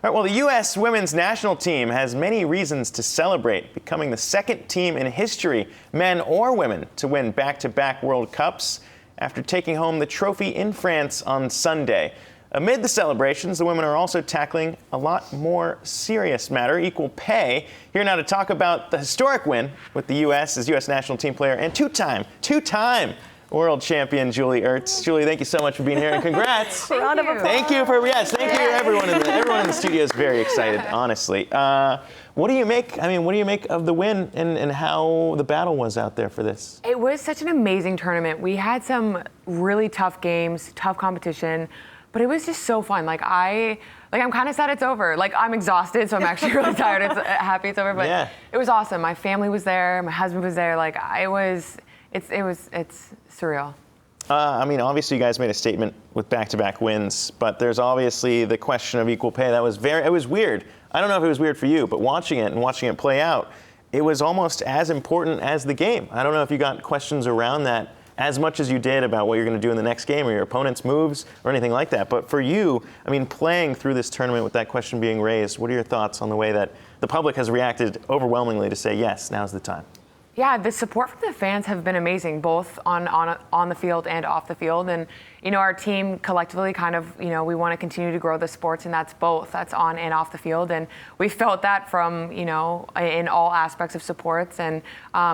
All right, well, the U.S. women's national team has many reasons to celebrate, becoming the second team in history, men or women, to win back-to-back World Cups after taking home the trophy in France on Sunday. Amid the celebrations, the women are also tackling a lot more serious matter, equal pay. Here now to talk about the historic win with the U.S. is U.S. national team player and two-time world champion Julie Ertz. Julie, thank you so much for being here, and congrats. Round of applause. Thank you. Everyone in the studio is very excited, honestly. What do you make? I mean, what do you make of the win and how the battle was out there for this? It was such an amazing tournament. We had some really tough games, tough competition, but it was just so fun. I'm kind of sad it's over. I'm exhausted, so I'm actually really tired. It's happy it's over, but yeah. It was awesome. My family was there. My husband was there. It's surreal. Obviously you guys made a statement with back-to-back wins, but there's obviously the question of equal pay. It was weird. I don't know if it was weird for you, but watching it play out, it was almost as important as the game. I don't know if you got questions around that as much as you did about what you're going to do in the next game or your opponent's moves or anything like that. But for you, playing through this tournament with that question being raised, what are your thoughts on the way that the public has reacted overwhelmingly to say, yes, now's the time? Yeah, the support from the fans have been amazing, both on the field and off the field. And, our team collectively we want to continue to grow the sports, and that's both. That's on and off the field. And we felt that from, in all aspects of sports. And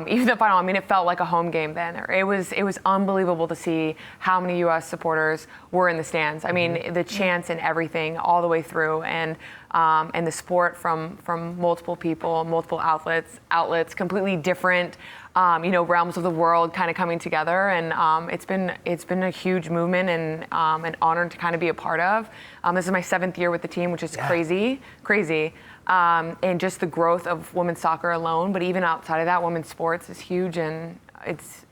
even the final, it felt like a home game then. It was unbelievable to see how many U.S. supporters were in the stands. The chants and everything all the way through. And the sport from multiple people, multiple outlets, completely different, realms of the world kind of coming together, and it's been a huge movement and an honor to kind of be a part of. This is my 7th year with the team, which is crazy, and just the growth of women's soccer alone. But even outside of that, women's sports is huge, and it's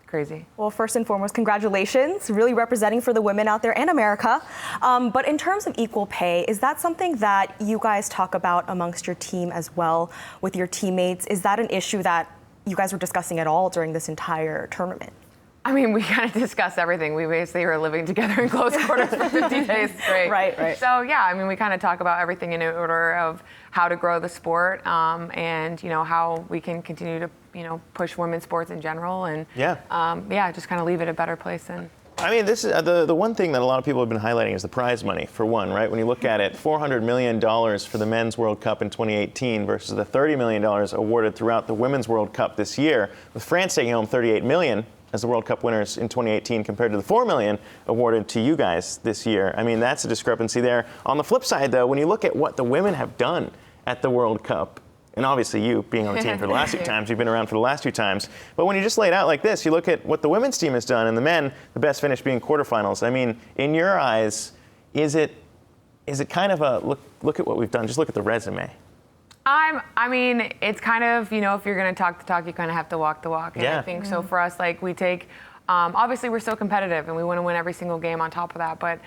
crazy. Well, first and foremost, congratulations, really representing for the women out there and America. But in terms of equal pay, is that something that you guys talk about amongst your team as well with your teammates? Is that an issue that you guys were discussing at all during this entire tournament? We kind of discussed everything. We basically were living together in close quarters for 50 days straight. Right. So yeah, we kind of talk about everything in order of how to grow the sport, and how we can continue to push women's sports in general, and just kind of leave it a better place. And this is the one thing that a lot of people have been highlighting is the prize money, for one, right? When you look at it, $400 million for the Men's World Cup in 2018 versus the $30 million awarded throughout the Women's World Cup this year, with France taking home $38 million as the World Cup winners in 2018 compared to the $4 million awarded to you guys this year. That's a discrepancy there. On the flip side, though, when you look at what the women have done at the World Cup, and obviously you being on the team for the last 2 times, you've been around for the last 2 times. But when you just lay it out like this, you look at what the women's team has done, and the men, the best finish being quarterfinals. In your eyes, is it kind of a look at what we've done? Just look at the resume. It's kind of, if you're going to talk the talk, you kind of have to walk the walk. And I think so for us, we take, obviously we're so competitive and we want to win every single game on top of that. But,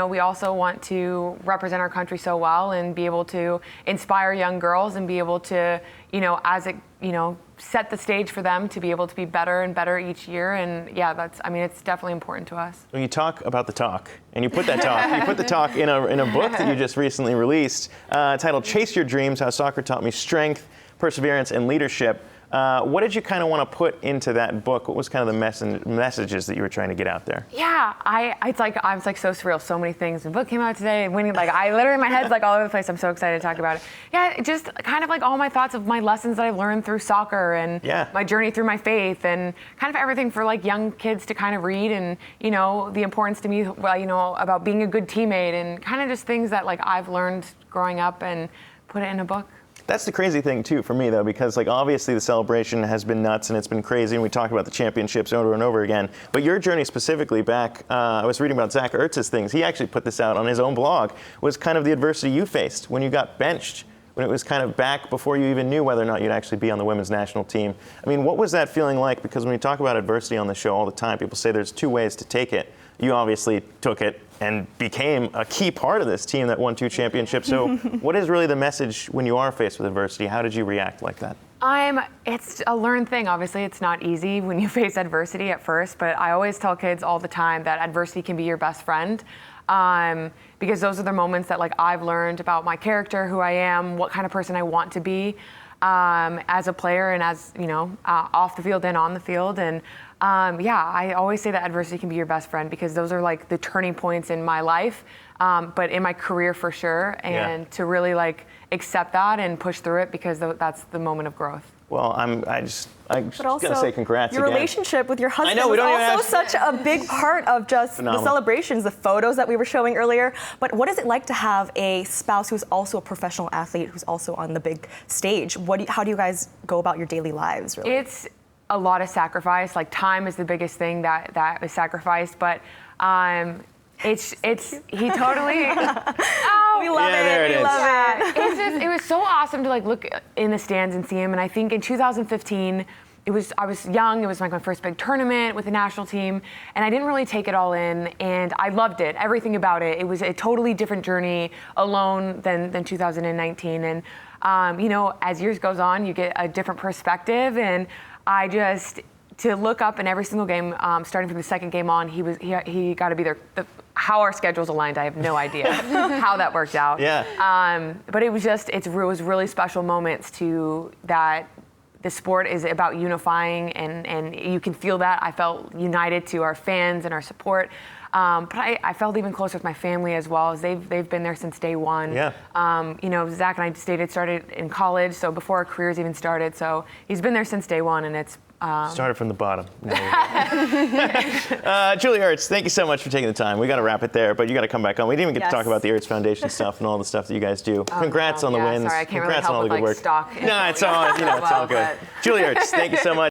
we also want to represent our country so well and be able to inspire young girls and be able to, set the stage for them to be able to be better and better each year. And it's definitely important to us. When you talk about the talk, and you put the talk in a book that you just recently released, titled "Chase Your Dreams: How Soccer Taught Me Strength, Perseverance, and Leadership." What did you kind of want to put into that book? What was kind of the messages that you were trying to get out there? Yeah, I was so surreal. So many things. The book came out today, and winning. My head's all over the place. I'm so excited to talk about it. Yeah, just kind of all my thoughts of my lessons that I've learned through soccer and my journey through my faith, and kind of everything for young kids to kind of read, and the importance to me, about being a good teammate, and kind of just things that I've learned growing up, and put it in a book. That's the crazy thing, too, for me, though, because, obviously the celebration has been nuts and it's been crazy, and we talked about the championships over and over again. But your journey specifically back, I was reading about Zach Ertz's things. He actually put this out on his own blog, was kind of the adversity you faced when you got benched, when it was kind of back before you even knew whether or not you'd actually be on the women's national team. What was that feeling like? Because when we talk about adversity on the show all the time, people say there's 2 ways to take it. You obviously took it and became a key part of this team that won 2 championships. So what is really the message when you are faced with adversity? How did you react like that? It's a learned thing. Obviously, it's not easy when you face adversity at first, but I always tell kids all the time that adversity can be your best friend. because those are the moments that like I've learned about my character, who I am, what kind of person I want to be as a player and as, off the field and on the field. And I always say that adversity can be your best friend, because those are like the turning points in my life, but in my career for sure. And to really like accept that and push through it, because that's the moment of growth. Well, I'm just gonna say congrats your again. relationship with your husband I know, we don't is even also such a big part of just the celebrations, the photos that we were showing earlier. But what is it like to have a spouse who's also a professional athlete, who's also on the big stage? How do you guys go about your daily lives, really? It's a lot of sacrifice. Like, time is the biggest thing that is sacrificed, but he totally. We love it. There it we is. love it. It was so awesome to like look in the stands and see him. And I think in 2015, I was young. It was like my first big tournament with the national team, and I didn't really take it all in. And I loved it, everything about it. It was a totally different journey alone than 2019. And as years goes on, you get a different perspective. And to look up in every single game, starting from the second game on, he got to be there. How our schedules aligned, I have no idea how that worked out. Yeah. But it was really special moments that the sport is about unifying, and you can feel that. I felt united to our fans and our support. But I felt even closer with my family as well, as they've been there since day one. Yeah. Zach and I started in college, so before our careers even started. So he's been there since day one, and it's started from the bottom. Julie Ertz, thank you so much for taking the time. We got to wrap it there, but you got to come back on. We didn't even get to talk about the Ertz Foundation stuff and all the stuff that you guys do. Congrats on the wins. Sorry, I can't Congrats really help on all the with good work. stock. No, it's all good. Julie Ertz, thank you so much.